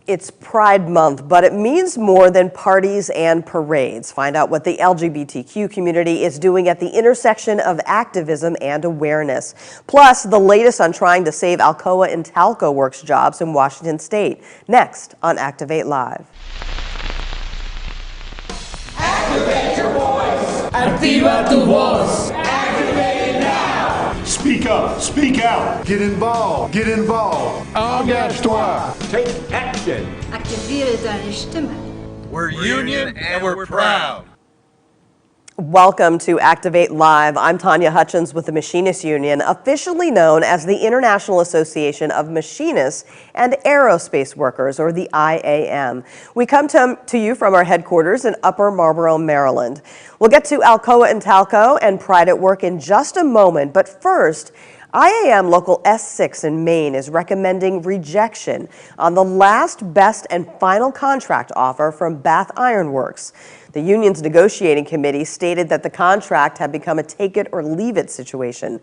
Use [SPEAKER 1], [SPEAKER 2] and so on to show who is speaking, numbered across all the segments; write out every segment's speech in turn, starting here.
[SPEAKER 1] It's Pride Month, but it means more than parties and parades. Find out what the LGBTQ community is doing at the intersection of activism and awareness. Plus, the latest on trying to save Alcoa Intalco works jobs in Washington State. Next on Activate Live.
[SPEAKER 2] Activate your voice. Activa tu voz. Activate it now.
[SPEAKER 3] Speak up, speak out. Get involved, get involved. Engage-toi.
[SPEAKER 4] Take action.
[SPEAKER 5] Aktiviere deine Stimme.
[SPEAKER 4] We're union and we're proud.
[SPEAKER 1] Welcome to Activate Live. I'm Tanya Hutchins with the Machinists Union, officially known as the International Association of Machinists and Aerospace Workers, or the IAM. We come to you from our headquarters in Upper Marlboro, Maryland. We'll get to Alcoa Intalco and Pride at Work in just a moment, but first, IAM Local S6 in Maine is recommending rejection on the last, best, and final contract offer from Bath Iron Works. The union's negotiating committee stated that the contract had become a take-it-or-leave-it situation.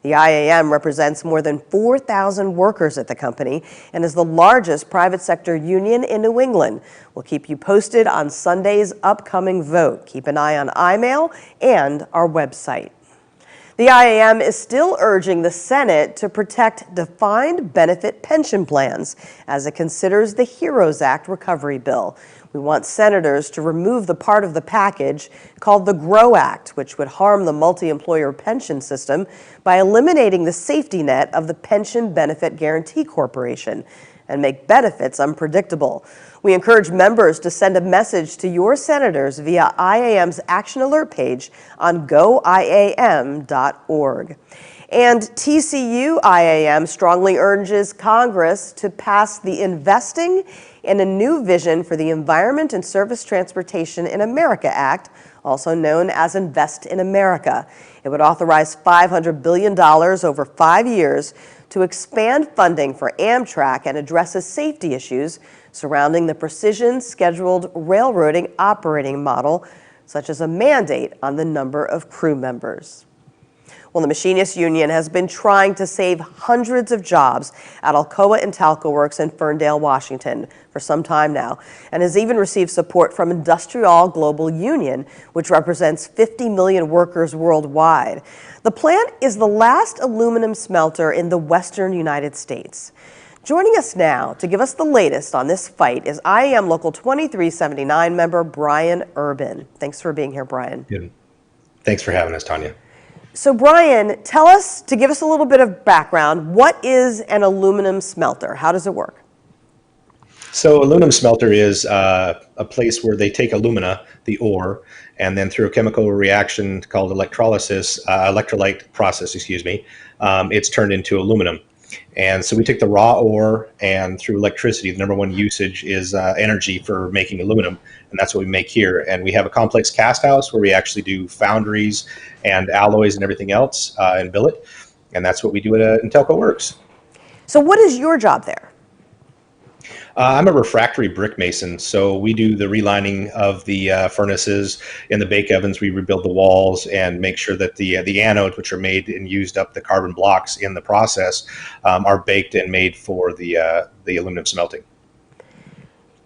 [SPEAKER 1] The IAM represents more than 4,000 workers at the company and is the largest private sector union in New England. We'll keep you posted on Sunday's upcoming vote. Keep an eye on iMail and our website. The IAM is still urging the Senate to protect defined benefit pension plans as it considers the HEROES Act recovery bill. We want senators to remove the part of the package called the GROW Act, which would harm the multi-employer pension system by eliminating the safety net of the Pension Benefit Guaranty Corporation and make benefits unpredictable. We encourage members to send a message to your senators via IAM's Action Alert page on goiam.org. And TCU IAM strongly urges Congress to pass the Investing in a New Vision for the Environment and Surface Transportation in America Act, also known as Invest in America. It would authorize $500 billion over 5 years to expand funding for Amtrak and addresses safety issues surrounding the precision scheduled railroading operating model, such as a mandate on the number of crew members. Well, the Machinists Union has been trying to save hundreds of jobs at Alcoa Intalco Works in Ferndale, Washington for some time now, and has even received support from Industrial Global Union, which represents 50 million workers worldwide. The plant is the last aluminum smelter in the western United States. Joining us now to give us the latest on this fight is IAM Local 2379 member Brian Urban. Thanks for being here, Brian.
[SPEAKER 6] Good. Thanks for having us, Tanya.
[SPEAKER 1] So Brian, to give us a little bit of background, what is an aluminum smelter? How does it work?
[SPEAKER 6] So aluminum smelter is a place where they take alumina, the ore, and then through a chemical reaction called electrolyte process, it's turned into aluminum. And so we take the raw ore, and through electricity, the number one usage is energy for making aluminum, and that's what we make here. And we have a complex cast house where we actually do foundries and alloys and everything else and billet, and that's what we do at Intalco Works.
[SPEAKER 1] So what is your job there?
[SPEAKER 6] I'm a refractory brick mason, so we do the relining of the furnaces. In the bake ovens, we rebuild the walls and make sure that the anodes, which are made and used up the carbon blocks in the process, are baked and made for the aluminum smelting.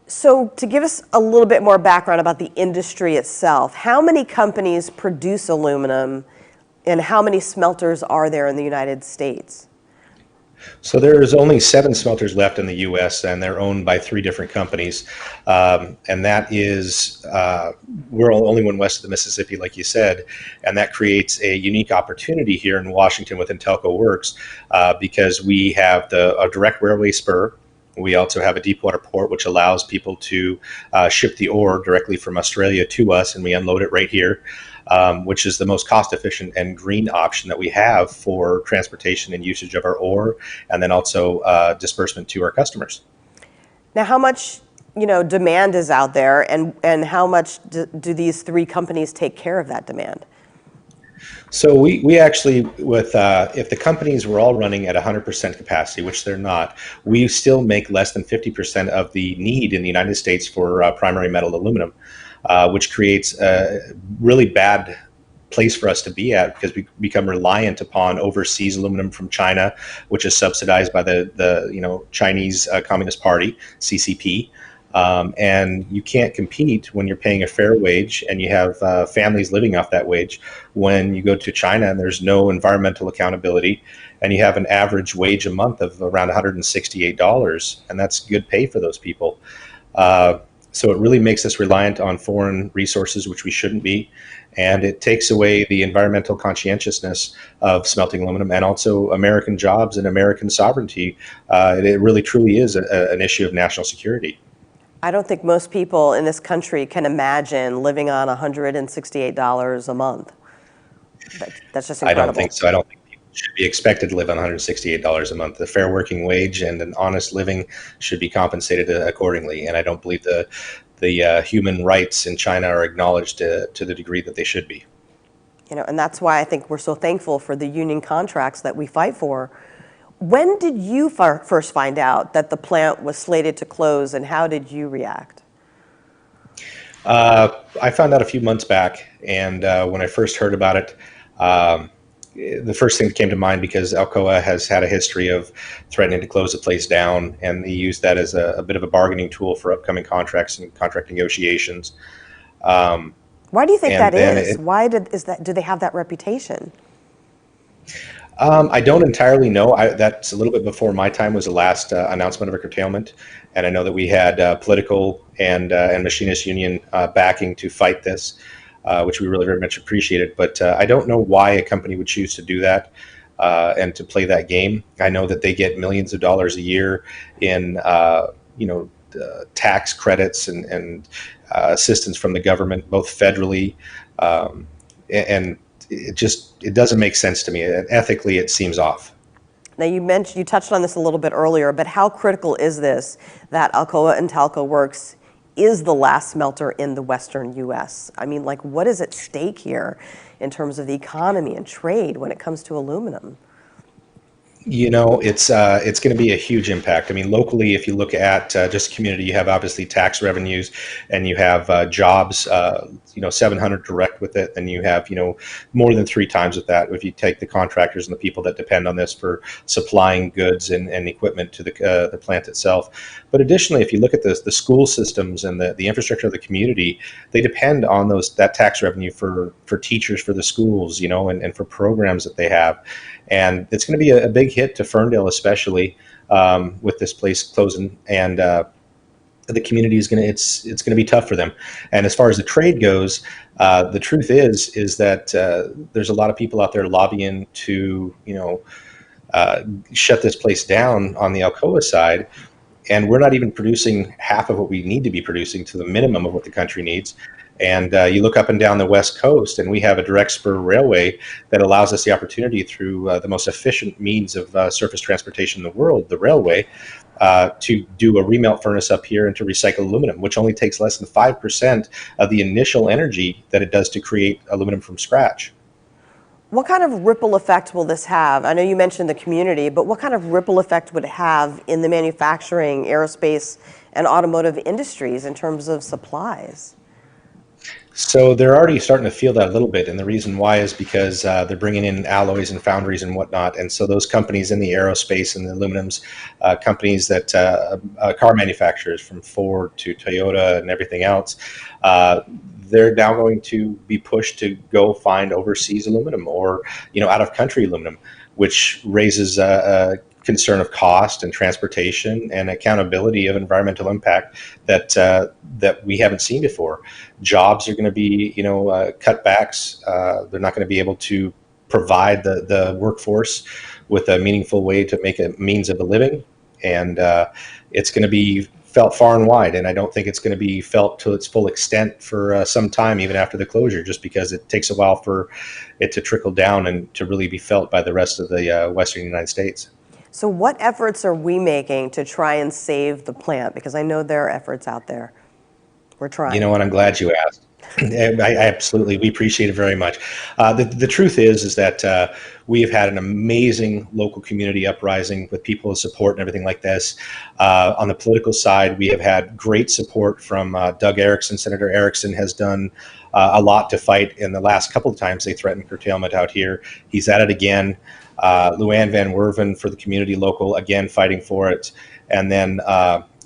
[SPEAKER 1] So to give us a little bit more background about the industry itself, how many companies produce aluminum and how many smelters are there in the United States?
[SPEAKER 6] So there's only 7 smelters left in the U.S., and they're owned by 3 different companies. And that is, we're the only one west of the Mississippi, like you said, and that creates a unique opportunity here in Washington with Intalco Works because we have a direct railway spur. We also have a deep water port, which allows people to ship the ore directly from Australia to us, and we unload it right here. Which is the most cost-efficient and green option that we have for transportation and usage of our ore, and then also disbursement to our customers.
[SPEAKER 1] Now, how much demand is out there, and how much do these 3 companies take care of that demand?
[SPEAKER 6] So we actually, if the companies were all running at 100% capacity, which they're not, we still make less than 50% of the need in the United States for primary metal aluminum. Which creates really bad place for us to be at, because we become reliant upon overseas aluminum from China, which is subsidized by the Chinese Communist Party, CCP. And you can't compete when you're paying a fair wage and you have families living off that wage when you go to China and there's no environmental accountability and you have an average wage a month of around $168, and that's good pay for those people. So it really makes us reliant on foreign resources, which we shouldn't be. And it takes away the environmental conscientiousness of smelting aluminum and also American jobs and American sovereignty. It really truly is an issue of national security.
[SPEAKER 1] I don't think most people in this country can imagine living on $168 a month. That's just incredible.
[SPEAKER 6] I don't think so. I don't think people should be expected to live on $168 a month. The fair working wage and an honest living should be compensated accordingly. And I don't believe the human rights in China are acknowledged to the degree that they should be.
[SPEAKER 1] And that's why I think we're so thankful for the union contracts that we fight for. When did you first find out that the plant was slated to close, and how did you react?
[SPEAKER 6] I found out a few months back, and when I first heard about it, the first thing that came to mind, because Alcoa has had a history of threatening to close the place down, and they used that as a bit of a bargaining tool for upcoming contracts and contract negotiations.
[SPEAKER 1] Why do you think that is? Do they have that reputation?
[SPEAKER 6] I don't entirely know. That's a little bit before my time was the last announcement of a curtailment, and I know that we had political and machinist union backing to fight this, which we really very much appreciated. But I don't know why a company would choose to do that and to play that game. I know that they get millions of dollars a year in tax credits and assistance from the government, both federally and it doesn't make sense to me. Ethically, it seems off.
[SPEAKER 1] Now, you touched on this a little bit earlier, but how critical is this that Alcoa Intalco Works is the last smelter in the Western U.S.? I mean, what is at stake here in terms of the economy and trade when it comes to aluminum?
[SPEAKER 6] It's going to be a huge impact. I mean, locally, if you look at just community, you have obviously tax revenues, and you have jobs. 700 direct with it, and you have more than 3 times with that if you take the contractors and the people that depend on this for supplying goods and equipment to the plant itself. But additionally, if you look at the school systems and the infrastructure of the community, they depend on that tax revenue for teachers for the schools, and for programs that they have. And it's going to be a big hit to Ferndale, especially with this place closing, and the community is going to it's going to be tough for them. And as far as the trade goes, the truth is that there's a lot of people out there lobbying to shut this place down on the Alcoa side, and we're not even producing half of what we need to be producing to the minimum of what the country needs. And you look up and down the West Coast, and we have a direct spur railway that allows us the opportunity through the most efficient means of surface transportation in the world, the railway, to do a remelt furnace up here and to recycle aluminum, which only takes less than 5% of the initial energy that it does to create aluminum from scratch.
[SPEAKER 1] What kind of ripple effect will this have? I know you mentioned the community, but what kind of ripple effect would it have in the manufacturing, aerospace, and automotive industries in terms of supplies?
[SPEAKER 6] So they're already starting to feel that a little bit, and the reason why is because they're bringing in alloys and foundries and whatnot, and so those companies in the aerospace and the aluminums, companies that car manufacturers from Ford to Toyota and everything else, they're now going to be pushed to go find overseas aluminum or out of country aluminum, which raises a concern of cost and transportation and accountability of environmental impact that we haven't seen before. Jobs are going to be cutbacks. They're not going to be able to provide the workforce with a meaningful way to make a means of a living, and it's going to be felt far and wide, and I don't think it's going to be felt to its full extent for some time, even after the closure, just because it takes a while for it to trickle down and to really be felt by the rest of the Western United States.
[SPEAKER 1] So what efforts are we making to try and save the plant? Because I know there are efforts out there. We're trying.
[SPEAKER 6] You know what? I'm glad you asked. I absolutely, we appreciate it very much. The truth is that we have had an amazing local community uprising with people's support and everything like this. On the political side, we have had great support from Doug Erickson. Senator Erickson has done a lot to fight. In the last couple of times they threatened curtailment out here, he's at it again. Luann Van Werven for the community local, again fighting for it. And then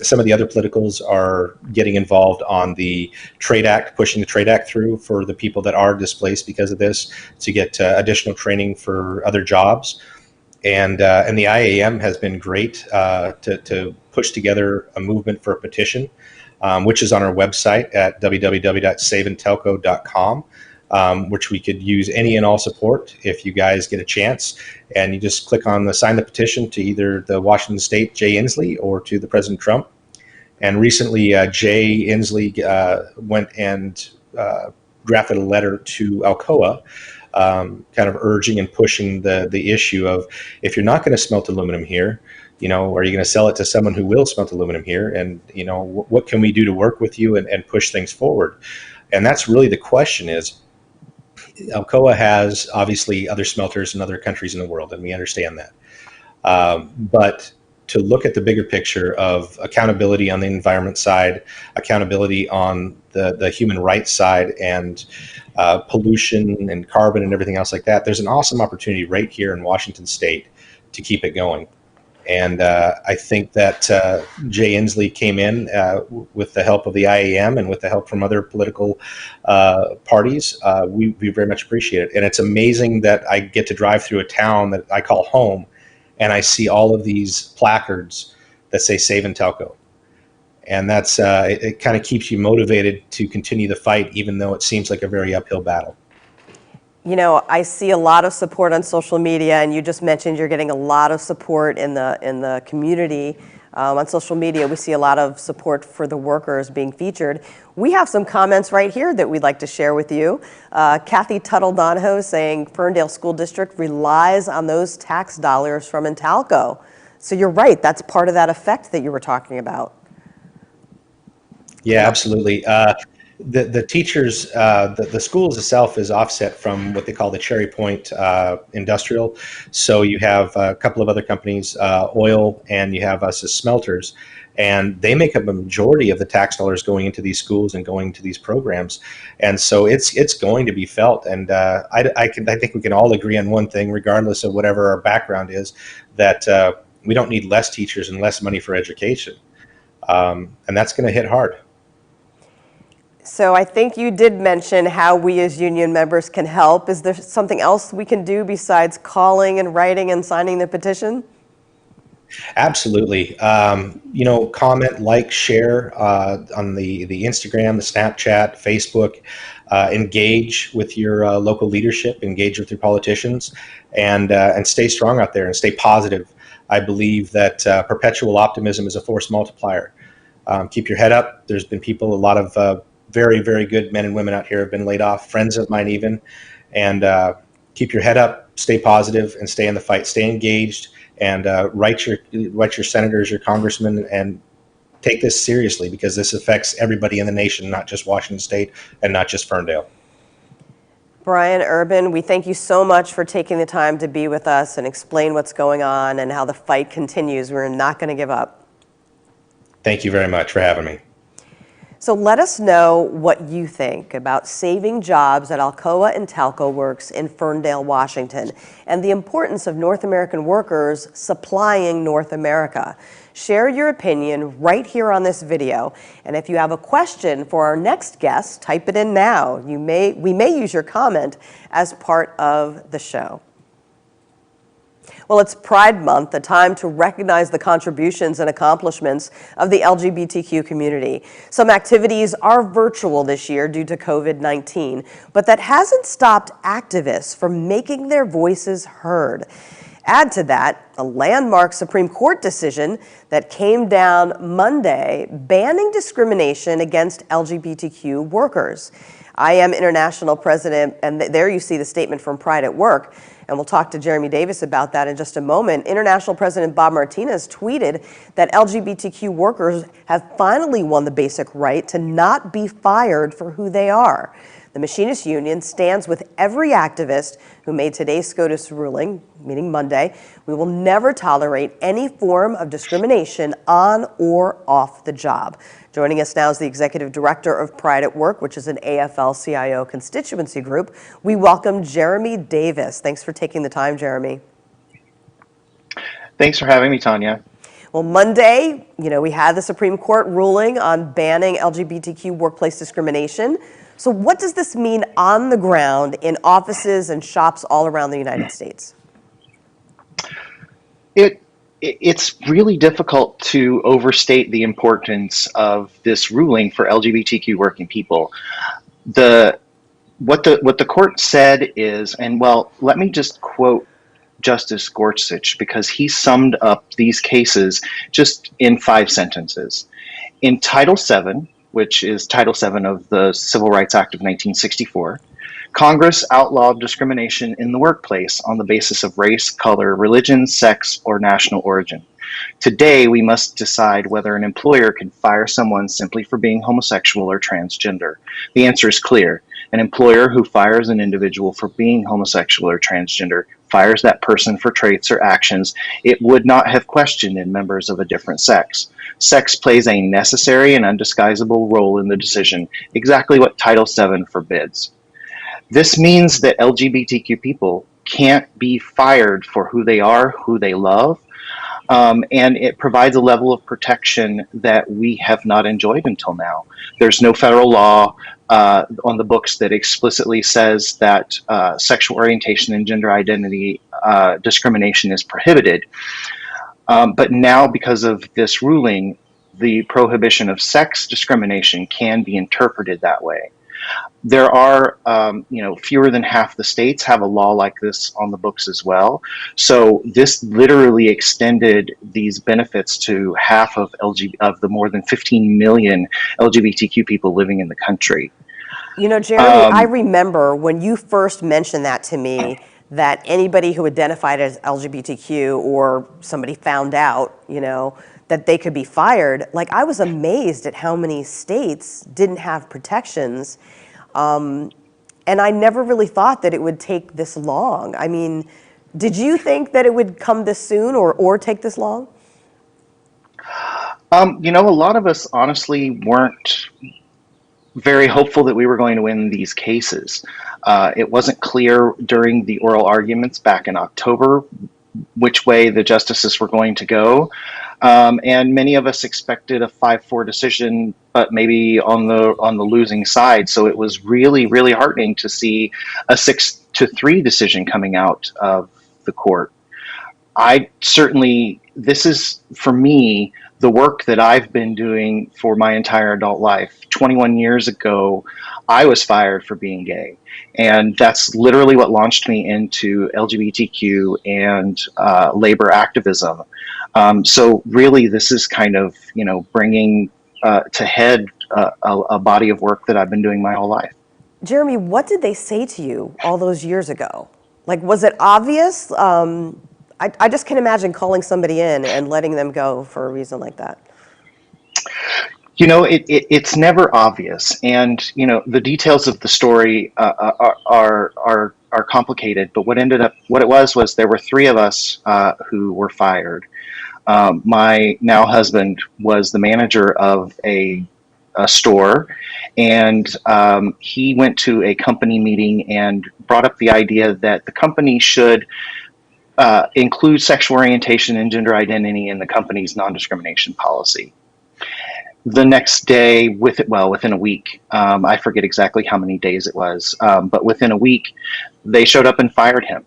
[SPEAKER 6] some of the other politicals are getting involved on the Trade Act, pushing the Trade Act through for the people that are displaced because of this, to get additional training for other jobs. And the IAM has been great to push together a movement for a petition, which is on our website at www.saveintalco.com. Which we could use any and all support if you guys get a chance. And you just click on the sign the petition to either the Washington State Jay Inslee or to the President Trump. And recently Jay Inslee went and drafted a letter to Alcoa, kind of urging and pushing the issue of, if you're not going to smelt aluminum here, are you going to sell it to someone who will smelt aluminum here? And, what can we do to work with you and push things forward? And that's really the question is, Alcoa has obviously other smelters in other countries in the world, and we understand that. But to look at the bigger picture of accountability on the environment side, accountability on the human rights side, and pollution and carbon and everything else like that, there's an awesome opportunity right here in Washington State to keep it going. And I think that Jay Inslee came in with the help of the IAM and with the help from other political parties. We very much appreciate it. And it's amazing that I get to drive through a town that I call home, and I see all of these placards that say Save Intalco. And that's it kind of keeps you motivated to continue the fight, even though it seems like a very uphill battle.
[SPEAKER 1] I see a lot of support on social media, and you just mentioned you're getting a lot of support in the community. On social media, we see a lot of support for the workers being featured. We have some comments right here that we'd like to share with you. Kathy Tuttle-Donahoe saying Ferndale School District relies on those tax dollars from Intalco. So you're right, that's part of that effect that you were talking about.
[SPEAKER 6] Yeah, absolutely. The teachers, the schools itself is offset from what they call the Cherry Point Industrial. So you have a couple of other companies, oil, and you have us as Smelters, and they make up a majority of the tax dollars going into these schools and going to these programs. And so it's going to be felt. And I think we can all agree on one thing, regardless of whatever our background is, that we don't need less teachers and less money for education, and that's going to hit hard.
[SPEAKER 1] So I think you did mention how we as union members can help. Is there something else we can do besides calling and writing and signing the petition?
[SPEAKER 6] Absolutely. Comment, like, share on the Instagram, the Snapchat, Facebook. Engage with your local leadership, engage with your politicians, and stay strong out there and stay positive. I believe that perpetual optimism is a force multiplier. Keep your head up. There's been a lot of very, very good men and women out here have been laid off, friends of mine even, and keep your head up, stay positive, and stay in the fight, stay engaged, and write your senators, your congressmen, and take this seriously, because this affects everybody in the nation, not just Washington State and not just Ferndale.
[SPEAKER 1] Brian Urban, we thank you so much for taking the time to be with us and explain what's going on and how the fight continues. We're not going to give up.
[SPEAKER 6] Thank you very much for having me.
[SPEAKER 1] So let us know what you think about saving jobs at Alcoa Intalco Works in Ferndale, Washington, and the importance of North American workers supplying North America. Share your opinion right here on this video. And if you have a question for our next guest, type it in now. We may use your comment as part of the show. Well, it's Pride Month, a time to recognize the contributions and accomplishments of the LGBTQ community. Some activities are virtual this year due to COVID-19, but that hasn't stopped activists from making their voices heard. Add to that a landmark Supreme Court decision that came down Monday banning discrimination against LGBTQ workers. IAM International President, and there you see the statement from Pride at Work, And we'll talk to Jeremy Davis about that in just a moment. International President Bob Martinez tweeted that LGBTQ workers have finally won the basic right to not be fired for who they are. The Machinists Union stands with every activist who made today's SCOTUS ruling, meaning Monday. We will never tolerate any form of discrimination on or off the job. Joining us now is the Executive Director of Pride at Work, which is an AFL-CIO constituency group. We welcome Jeremy Davis. Thanks for taking the time, Jeremy.
[SPEAKER 7] Thanks for having me, Tanya.
[SPEAKER 1] Well, Monday, we had the Supreme Court ruling on banning LGBTQ workplace discrimination. So what does this mean on the ground in offices and shops all around the United States?
[SPEAKER 7] It's really difficult to overstate the importance of this ruling for LGBTQ working people. What the court said is, and well, let me just quote Justice Gorsuch, because he summed up these cases just in 5 sentences. In Title VII, which is Title VII of the Civil Rights Act of 1964, Congress outlawed discrimination in the workplace on the basis of race, color, religion, sex, or national origin. Today, we must decide whether an employer can fire someone simply for being homosexual or transgender. The answer is clear. An employer who fires an individual for being homosexual or transgender fires that person for traits or actions it would not have questioned in members of a different sex. Sex plays a necessary and undisguisable role in the decision, exactly what Title VII forbids. This means that LGBTQ people can't be fired for who they are, who they love, and it provides a level of protection that we have not enjoyed until now. There's no federal law on the books that explicitly says that sexual orientation and gender identity discrimination is prohibited. But now, because of this ruling, the prohibition of sex discrimination can be interpreted that way. There are, fewer than half the states have a law like this on the books as well. So this literally extended these benefits to half of the more than 15 million LGBTQ people living in the country.
[SPEAKER 1] Jeremy, I remember when you first mentioned that to me, that anybody who identified as LGBTQ or somebody found out, that they could be fired. Like, I was amazed at how many states didn't have protections. And I never really thought that it would take this long. I mean, did you think that it would come this soon or take this long?
[SPEAKER 7] A lot of us honestly weren't very hopeful that we were going to win these cases. It wasn't clear during the oral arguments back in October which way the justices were going to go. And many of us expected a 5-4 decision, but maybe on the losing side. So it was really, really heartening to see a 6-3 decision coming out of the court. This is, for me, the work that I've been doing for my entire adult life. 21 years ago, I was fired for being gay. And that's literally what launched me into LGBTQ and labor activism. So really, this is kind of, bringing to head a body of work that I've been doing my whole life.
[SPEAKER 1] Jeremy, what did they say to you all those years ago? Like, was it obvious? I just can imagine calling somebody in and letting them go for a reason like that.
[SPEAKER 7] It's never obvious, and the details of the story are complicated. But what it was there were 3 of us who were fired. My now husband was the manager of a store, and he went to a company meeting and brought up the idea that the company should include sexual orientation and gender identity in the company's non-discrimination policy. The next day, within a week, I forget exactly how many days it was, but within a week, they showed up and fired him.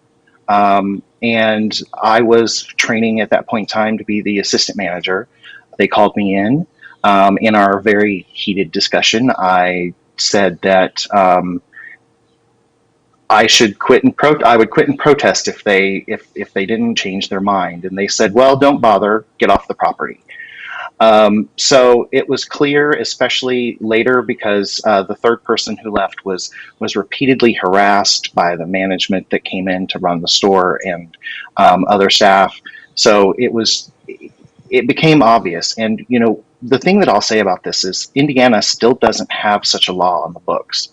[SPEAKER 7] And I was training at that point in time to be the assistant manager. They called me in. In our very heated discussion, I said that I should quit and I would quit and protest if they didn't change their mind. And they said, "Well, don't bother, get off the property." So it was clear, especially later, because the third person who left was repeatedly harassed by the management that came in to run the store and other staff. So it became obvious. And the thing that I'll say about this is Indiana still doesn't have such a law on the books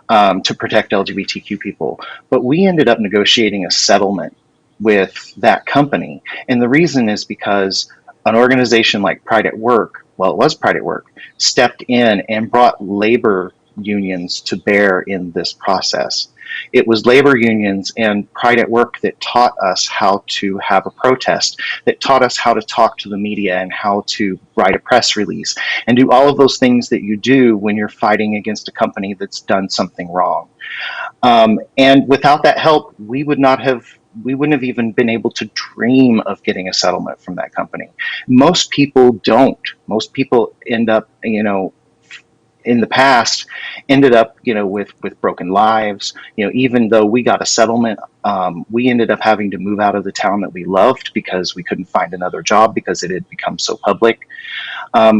[SPEAKER 7] to protect LGBTQ people, but we ended up negotiating a settlement with that company, and the reason is because an organization like Pride at Work, well, it was Pride at Work, stepped in and brought labor unions to bear in this process. It was labor unions and Pride at Work that taught us how to have a protest, that taught us how to talk to the media and how to write a press release and do all of those things that you do when you're fighting against a company that's done something wrong. And without that help, we wouldn't have even been able to dream of getting a settlement from that company. Most people don't. Most people end up, in the past, ended up, with broken lives. Even though we got a settlement, we ended up having to move out of the town that we loved because we couldn't find another job because it had become so public,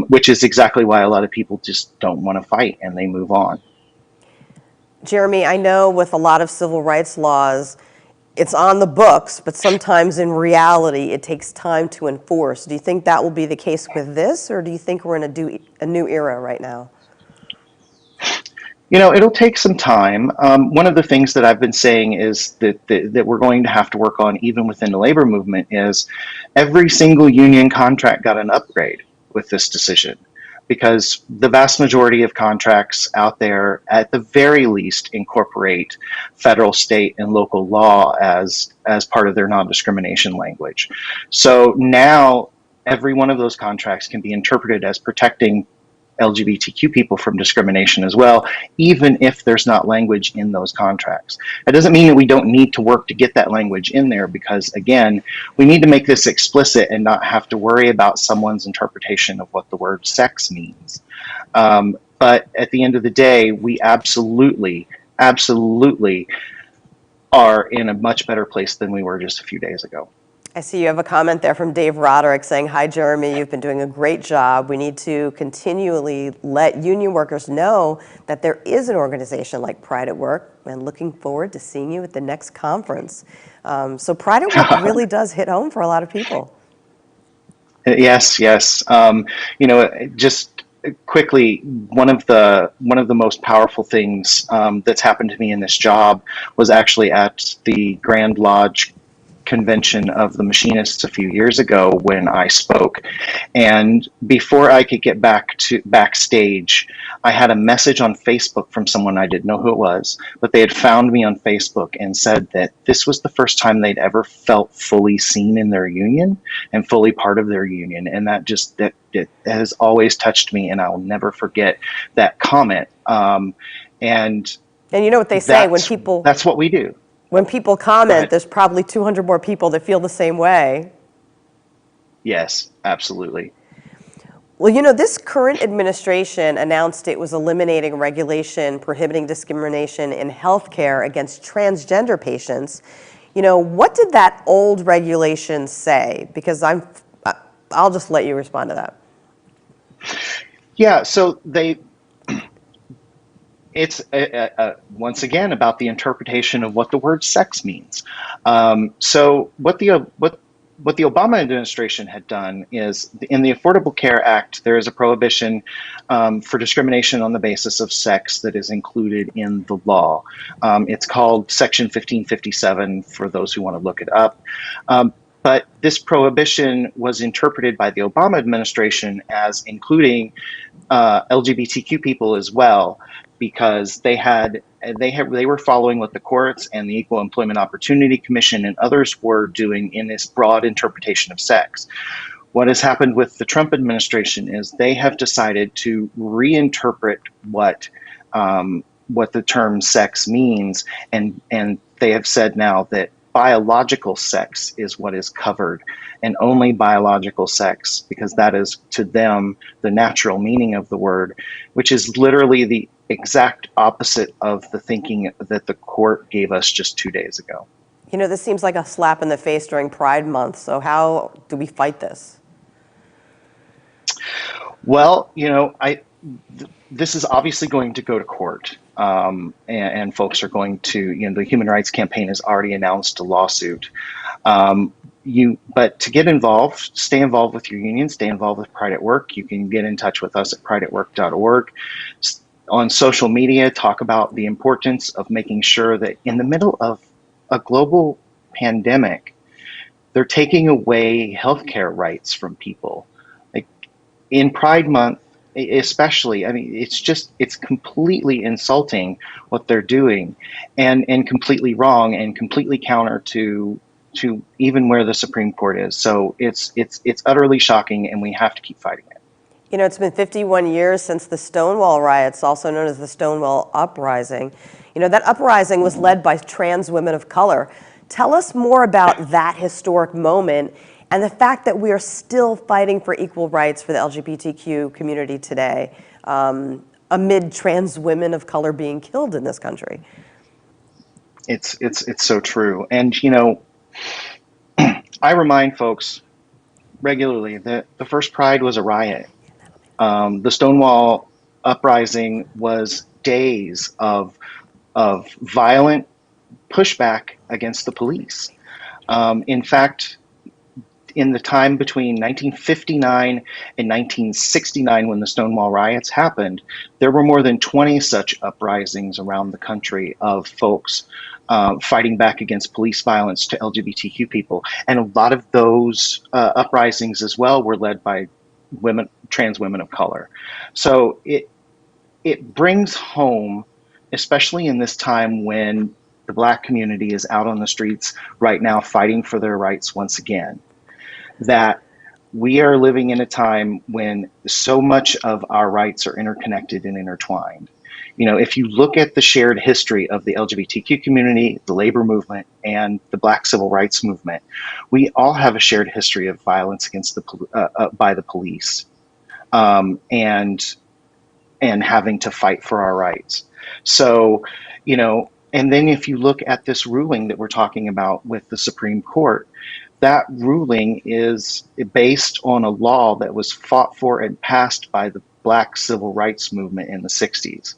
[SPEAKER 7] which is exactly why a lot of people just don't want to fight and they move on.
[SPEAKER 1] Jeremy, I know with a lot of civil rights laws, it's on the books, but sometimes in reality, it takes time to enforce. Do you think that will be the case with this, or do you think we're in a new era right now?
[SPEAKER 7] It'll take some time. One of the things that I've been saying is that we're going to have to work on, even within the labor movement, is every single union contract got an upgrade with this decision, because the vast majority of contracts out there, at the very least, incorporate federal, state, and local law as part of their non-discrimination language. So now every one of those contracts can be interpreted as protecting LGBTQ people from discrimination as well, even if there's not language in those contracts. That doesn't mean that we don't need to work to get that language in there, because again, we need to make this explicit and not have to worry about someone's interpretation of what the word sex means. But at the end of the day, we absolutely are in a much better place than we were just a few days ago.
[SPEAKER 1] I see you have a comment there from Dave Roderick saying, "Hi, Jeremy, you've been doing a great job. We need to continually let union workers know that there is an organization like Pride at Work, and looking forward to seeing you at the next conference." So Pride at Work really does hit home for a lot of people.
[SPEAKER 7] Yes. Just quickly, one of the most powerful things that's happened to me in this job was actually at the Grand Lodge convention of the machinists a few years ago when I spoke. And before I could get backstage, I had a message on Facebook from someone. I didn't know who it was, but they had found me on Facebook and said that this was the first time they'd ever felt fully seen in their union and fully part of their union. And that has always touched me, and I'll never forget that comment. And
[SPEAKER 1] you know what they say,
[SPEAKER 7] that's what we do.
[SPEAKER 1] When people comment, there's probably 200 more people that feel the same way.
[SPEAKER 7] Yes, absolutely.
[SPEAKER 1] Well, this current administration announced it was eliminating regulation prohibiting discrimination in healthcare against transgender patients. What did that old regulation say? Because I'll just let you respond to that.
[SPEAKER 7] Yeah, so it's once again about the interpretation of what the word sex means. So what the Obama administration had done is, in the Affordable Care Act, there is a prohibition for discrimination on the basis of sex that is included in the law. It's called Section 1557 for those who want to look it up. But this prohibition was interpreted by the Obama administration as including LGBTQ people as well, because they were following what the courts and the Equal Employment Opportunity Commission and others were doing in this broad interpretation of sex. What has happened with the Trump administration is they have decided to reinterpret what the term sex means, and they have said now that biological sex is what is covered, and only biological sex, because that is to them the natural meaning of the word, which is literally the exact opposite of the thinking that the court gave us just 2 days ago.
[SPEAKER 1] This seems like a slap in the face during Pride Month. So how do we fight this?
[SPEAKER 7] Well, this is obviously going to go to court, and folks are going to, the Human Rights Campaign has already announced a lawsuit. But to get involved, stay involved with your union, stay involved with Pride at Work. You can get in touch with us at prideatwork.org. On social media, talk about the importance of making sure that in the middle of a global pandemic, they're taking away healthcare rights from people. Like in Pride Month, especially, I mean, it's completely insulting what they're doing, and completely wrong and completely counter to even where the Supreme Court is. So it's utterly shocking, and we have to keep fighting it.
[SPEAKER 1] It's been 51 years since the Stonewall riots, also known as the Stonewall Uprising. That uprising was led by trans women of color. Tell us more about that historic moment and the fact that we are still fighting for equal rights for the LGBTQ community today, amid trans women of color being killed in this country.
[SPEAKER 7] It's so true. And, I remind folks regularly that the first Pride was a riot. The Stonewall Uprising was days of violent pushback against the police. In fact, in the time between 1959 and 1969, when the Stonewall riots happened, there were more than 20 such uprisings around the country of folks fighting back against police violence to LGBTQ people. And a lot of those uprisings as well were led by trans women of color. So it brings home, especially in this time when the Black community is out on the streets right now fighting for their rights once again, that we are living in a time when so much of our rights are interconnected and intertwined. If you look at the shared history of the LGBTQ community, the labor movement, and the Black civil rights movement, we all have a shared history of violence against by the police, and having to fight for our rights. So, and then if you look at this ruling that we're talking about with the Supreme Court, that ruling is based on a law that was fought for and passed by the Black civil rights movement in the 60s.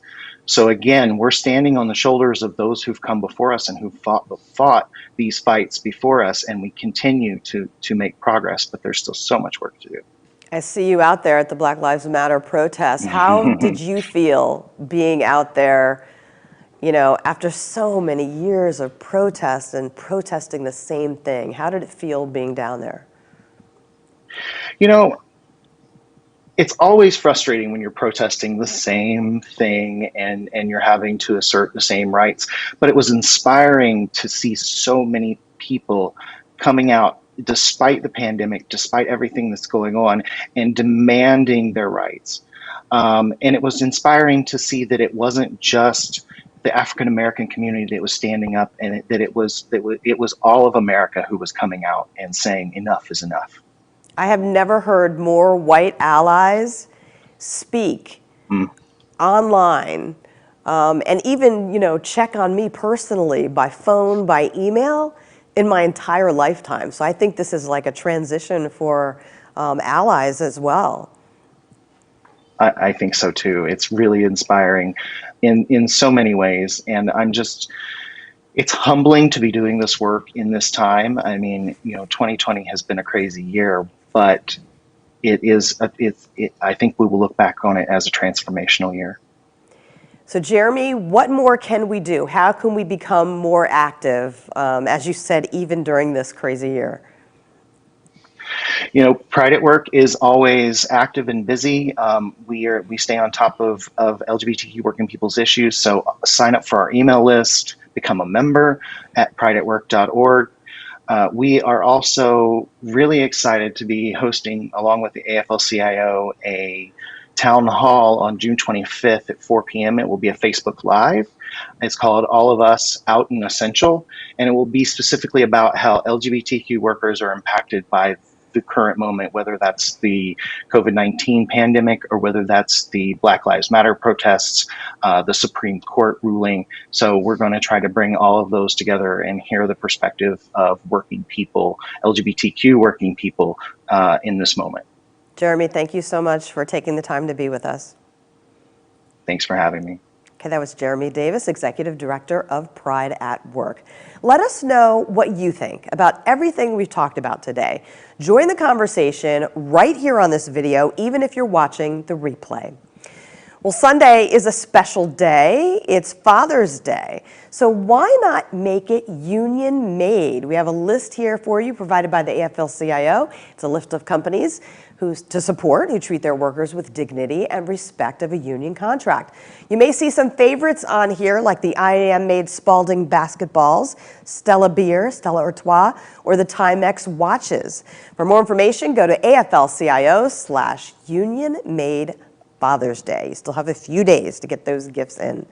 [SPEAKER 7] So again, we're standing on the shoulders of those who've come before us and who fought these fights before us, and we continue to make progress, but there's still so much work to do.
[SPEAKER 1] I see you out there at the Black Lives Matter protests. How did you feel being out there, after so many years of protests and protesting the same thing? How did it feel being down there?
[SPEAKER 7] It's always frustrating when you're protesting the same thing and you're having to assert the same rights. But it was inspiring to see so many people coming out despite the pandemic, despite everything that's going on, and demanding their rights. And it was inspiring to see that it wasn't just the African American community that was standing up, and that it was all of America who was coming out and saying enough is enough.
[SPEAKER 1] I have never heard more white allies speak online, and even check on me personally by phone, by email, in my entire lifetime. So I think this is like a transition for allies as well.
[SPEAKER 7] I think so too. It's really inspiring in so many ways, and it's humbling to be doing this work in this time. I mean, 2020 has been a crazy year, but I think we will look back on it as a transformational year.
[SPEAKER 1] So Jeremy, what more can we do? How can we become more active, as you said, even during this crazy year?
[SPEAKER 7] Pride at Work is always active and busy. We stay on top of LGBTQ working people's issues. So sign up for our email list, become a member at prideatwork.org. We are also really excited to be hosting, along with the AFL-CIO, a town hall on June 25th at 4 p.m. It will be a Facebook Live. It's called All of Us Out and Essential, and it will be specifically about how LGBTQ workers are impacted by the current moment, whether that's the COVID-19 pandemic or whether that's the Black Lives Matter protests, the Supreme Court ruling. So we're going to try to bring all of those together and hear the perspective of working people, LGBTQ working people, in this moment.
[SPEAKER 1] Jeremy, thank you so much for taking the time to be with us.
[SPEAKER 7] Thanks for having me.
[SPEAKER 1] Okay, that was Jeremy Davis, Executive Director of Pride at Work. Let us know what you think about everything we've talked about today. Join the conversation right here on this video, even if you're watching the replay. Well, Sunday is a special day. It's Father's Day. So why not make it union made? We have a list here for you provided by the AFL-CIO. It's a list of companies who treat their workers with dignity and respect of a union contract. You may see some favorites on here like the IAM made Spalding basketballs, Stella Beer, Stella Artois, or the Timex watches. For more information, go to AFL-CIO/union made Father's Day. You still have a few days to get those gifts in.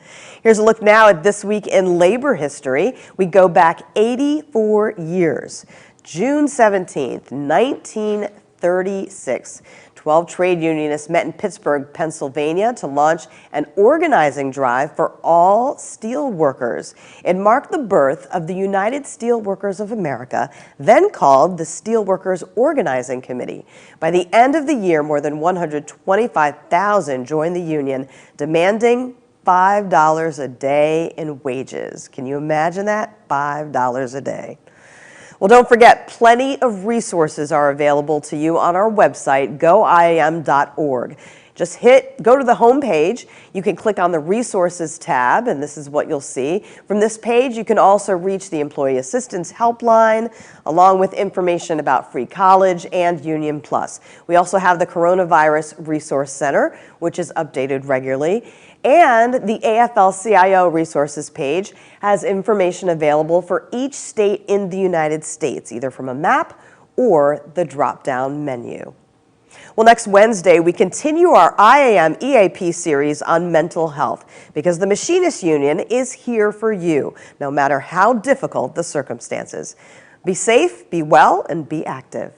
[SPEAKER 1] Here's a look now at this week in labor history. We go back 84 years. June 17th, 1936. 12 trade unionists met in Pittsburgh, Pennsylvania to launch an organizing drive for all steel workers. It marked the birth of the United Steelworkers of America, then called the Steelworkers Organizing Committee. By the end of the year, more than 125,000 joined the union, demanding $5 a day in wages. Can you imagine that? $5 a day. Well, don't forget, plenty of resources are available to you on our website, goiam.org. Just go to the home page. You can click on the resources tab, and this is what you'll see. From this page, you can also reach the Employee Assistance Helpline, along with information about free college and Union Plus. We also have the Coronavirus Resource Center, which is updated regularly. And the AFL-CIO resources page has information available for each state in the United States, either from a map or the drop-down menu. Well, next Wednesday, we continue our IAM EAP series on mental health because the Machinists Union is here for you, no matter how difficult the circumstances. Be safe, be well, and be active.